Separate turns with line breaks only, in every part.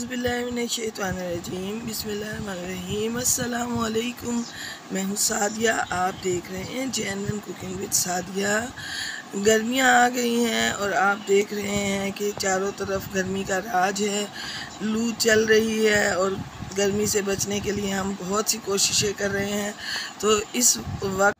औज़ुबिल्लाहिमिनश्शैतानिर्रजीम बिस्मिल्लाहिर्रहमानिर्रहीम अस्सलामु अलैकुम। मैं हूँ सादिया, आप देख रहे हैं जेन्युइन कुकिंग विद सादिया। गर्मियाँ आ गई हैं और आप देख रहे हैं कि चारों तरफ गर्मी का राज है, लू चल रही है और गर्मी से बचने के लिए हम बहुत सी कोशिशें कर रहे हैं। तो इस वक्त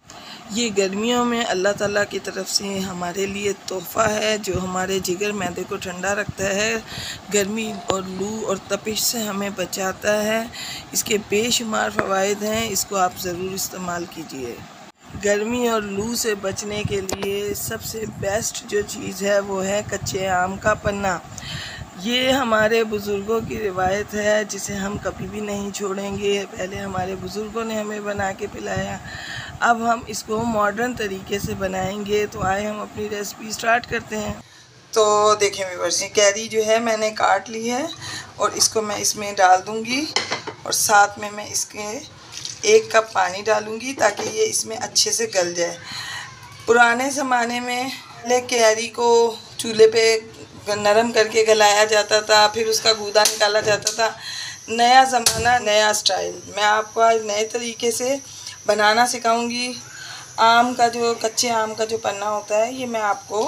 ये गर्मियों में अल्लाह ताला की तरफ से हमारे लिए तोहफ़ा है जो हमारे जिगर मैदे को ठंडा रखता है, गर्मी और लू और तपिश से हमें बचाता है। इसके बेशुमार फ़वाइद हैं, इसको आप ज़रूर इस्तेमाल कीजिए। गर्मी और लू से बचने के लिए सबसे बेस्ट जो चीज़ है वो है कच्चे आम का पन्ना। ये हमारे बुज़ुर्गों की रिवायत है जिसे हम कभी भी नहीं छोड़ेंगे। पहले हमारे बुज़ुर्गों ने हमें बना के पिलाया, अब हम इसको मॉडर्न तरीके से बनाएंगे। तो आए हम अपनी रेसिपी स्टार्ट करते हैं। तो देखें व्यूअर्स, ये कैरी जो है मैंने काट ली है और इसको मैं इसमें डाल दूंगी और साथ में मैं इसके 1 कप पानी डालूंगी ताकि ये इसमें अच्छे से गल जाए। पुराने ज़माने में पहले कैरी को चूल्हे पे नरम करके गलाया जाता था, फिर उसका गूदा निकाला जाता था। नया ज़माना नया स्टाइल, मैं आपको आज नए तरीके से बनाना सिखाऊंगी। कच्चे आम का जो पन्ना होता है ये मैं आपको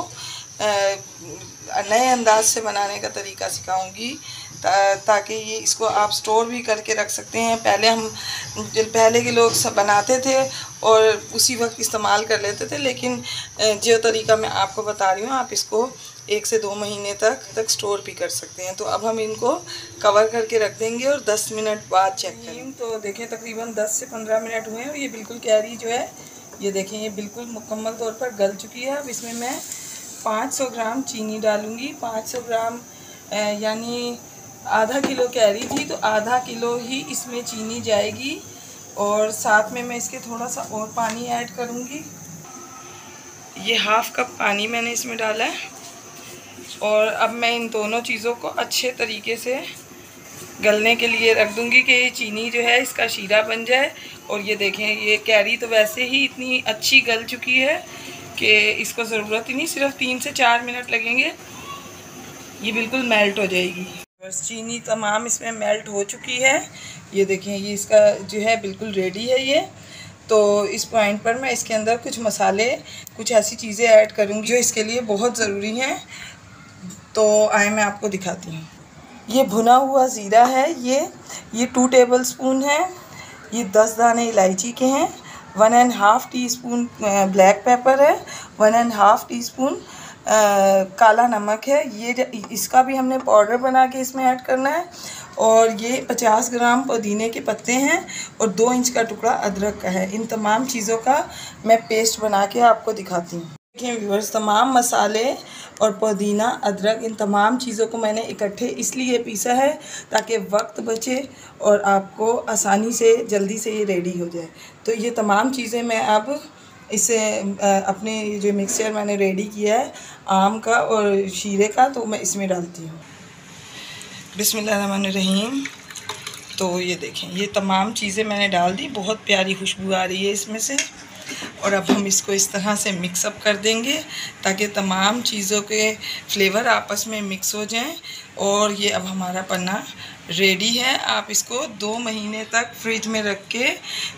नए अंदाज से बनाने का तरीका सिखाऊंगी ताकि ये इसको आप स्टोर भी करके रख सकते हैं। पहले के लोग सब बनाते थे और उसी वक्त इस्तेमाल कर लेते थे, लेकिन जो तरीका मैं आपको बता रही हूँ आप इसको 1 से 2 महीने तक स्टोर भी कर सकते हैं। तो अब हम इनको कवर करके रख देंगे और 10 मिनट बाद चेक करेंगे। तो देखें तकरीबन 10 से 15 मिनट हुए और ये बिल्कुल कैरी जो है ये देखें ये बिल्कुल मुकम्मल तौर पर गल चुकी है। अब इसमें मैं 500 ग्राम चीनी डालूँगी। 500 ग्राम यानी आधा किलो कैरी थी तो आधा किलो ही इसमें चीनी जाएगी और साथ में मैं इसके थोड़ा सा और पानी ऐड करूँगी। ये हाफ़ कप पानी मैंने इसमें डाला है और अब मैं इन दोनों चीज़ों को अच्छे तरीके से गलने के लिए रख दूँगी कि ये चीनी जो है इसका शीरा बन जाए। और ये देखें ये कैरी तो वैसे ही इतनी अच्छी गल चुकी है कि इसको ज़रूरत ही नहीं, सिर्फ 3 से 4 मिनट लगेंगे, ये बिल्कुल मेल्ट हो जाएगी। बस चीनी तमाम इसमें मेल्ट हो चुकी है। ये देखें ये इसका जो है बिल्कुल रेडी है ये। तो इस पॉइंट पर मैं इसके अंदर कुछ मसाले, कुछ ऐसी चीज़ें ऐड करूँगी जो इसके लिए बहुत ज़रूरी हैं। तो आए मैं आपको दिखाती हूँ। ये भुना हुआ ज़ीरा है, ये 2 टेबल स्पून है। ये 10 दाने इलायची के हैं। 1.5 टीस्पून ब्लैक पेपर है। 1.5 टीस्पून काला नमक है। ये इसका भी हमने पाउडर बना के इसमें ऐड करना है। और ये 50 ग्राम पुदीने के पत्ते हैं और 2 इंच का टुकड़ा अदरक का है। इन तमाम चीज़ों का मैं पेस्ट बना के आपको दिखाती हूँ। देखिए व्यूअर्स, तमाम मसाले और पुदीना, अदरक, इन तमाम चीज़ों को मैंने इकट्ठे इसलिए पीसा है ताकि वक्त बचे और आपको आसानी से जल्दी से ये रेडी हो जाए। तो ये तमाम चीज़ें मैं अब इसे अपने जो मिक्सचर मैंने रेडी किया है आम का और शीरे का, तो मैं इसमें डालती हूँ। बिस्मिल्लाहिर्रहमानिर्रहीम। तो ये देखें ये तमाम चीज़ें मैंने डाल दी, बहुत प्यारी खुशबू आ रही है इसमें से। और अब हम इसको इस तरह से मिक्सअप कर देंगे ताकि तमाम चीज़ों के फ्लेवर आपस में मिक्स हो जाएं। और ये अब हमारा पन्ना रेडी है। आप इसको 2 महीने तक फ्रिज में रख के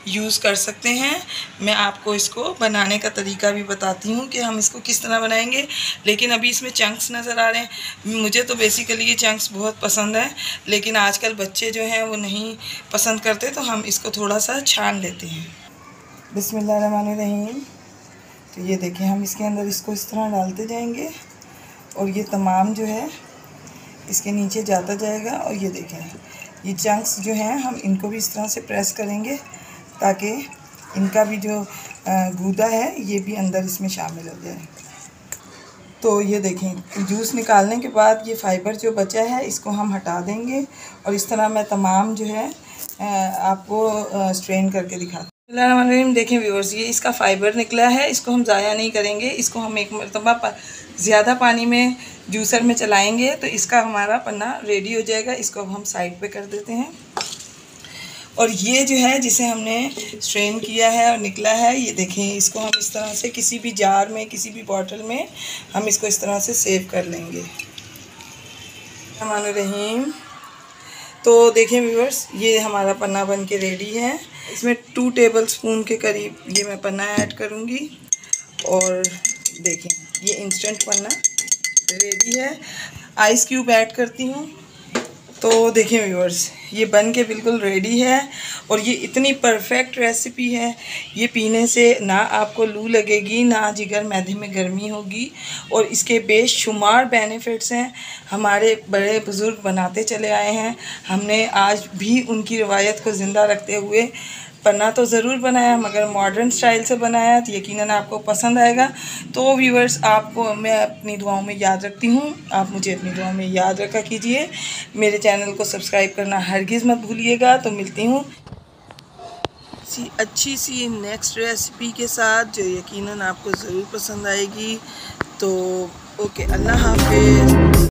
यूज़ कर सकते हैं। मैं आपको इसको बनाने का तरीका भी बताती हूँ कि हम इसको किस तरह बनाएंगे। लेकिन अभी इसमें चंक्स नज़र आ रहे हैं। मुझे तो बेसिकली ये चंक्स बहुत पसंद है, लेकिन आजकल बच्चे जो हैं वो नहीं पसंद करते, तो हम इसको थोड़ा सा छान लेते हैं। बिस्मिल्लाहिर्रहमानिर्रहीम। तो ये देखें हम इसके अंदर इसको इस तरह डालते जाएंगे और ये तमाम जो है इसके नीचे जाता जाएगा। और ये देखें ये चंक्स जो हैं हम इनको भी इस तरह से प्रेस करेंगे ताकि इनका भी जो गूदा है ये भी अंदर इसमें शामिल हो जाए। तो ये देखें जूस निकालने के बाद ये फ़ाइबर जो बचा है इसको हम हटा देंगे और इस तरह मैं तमाम जो है आपको स्ट्रेन करके दिखाती हूँ। देखें व्यूअर्स, ये इसका फ़ाइबर निकला है, इसको हम ज़ाया नहीं करेंगे। इसको हम एक मरतबा ज़्यादा पानी में जूसर में चलाएंगे तो इसका हमारा पन्ना रेडी हो जाएगा। इसको अब हम साइड पे कर देते हैं। और ये जो है जिसे हमने स्ट्रेन किया है और निकला है, ये देखें इसको हम इस तरह से किसी भी जार में, किसी भी बॉटल में हम इसको इस तरह से सेव कर लेंगे। रहमानिर्रहीम। तो देखें व्यूअर्स, ये हमारा पन्ना बन के रेडी है। इसमें 2 टेबलस्पून के करीब ये मैं पन्ना ऐड करूँगी और देखें ये इंस्टेंट पन्ना रेडी है। आइस क्यूब ऐड करती हूँ। तो देखें व्यूअर्स, ये बन के बिल्कुल रेडी है और ये इतनी परफेक्ट रेसिपी है, ये पीने से ना आपको लू लगेगी, ना जिगर मैदे में गर्मी होगी और इसके बेशुमार बेनिफिट्स हैं। हमारे बड़े बुज़ुर्ग बनाते चले आए हैं, हमने आज भी उनकी रवायत को ज़िंदा रखते हुए पन्ना तो ज़रूर बनाया, मगर मॉडर्न स्टाइल से बनाया, तो यकीनन आपको पसंद आएगा। तो व्यूअर्स, आपको मैं अपनी दुआओं में याद रखती हूँ, आप मुझे अपनी दुआओं में याद रखा कीजिए। मेरे चैनल को सब्सक्राइब करना हरगिज़ मत भूलिएगा। तो मिलती हूँ अच्छी सी नेक्स्ट रेसिपी के साथ जो यकीनन आपको ज़रूर पसंद आएगी। तो ओके, अल्लाह हाफ़िज़।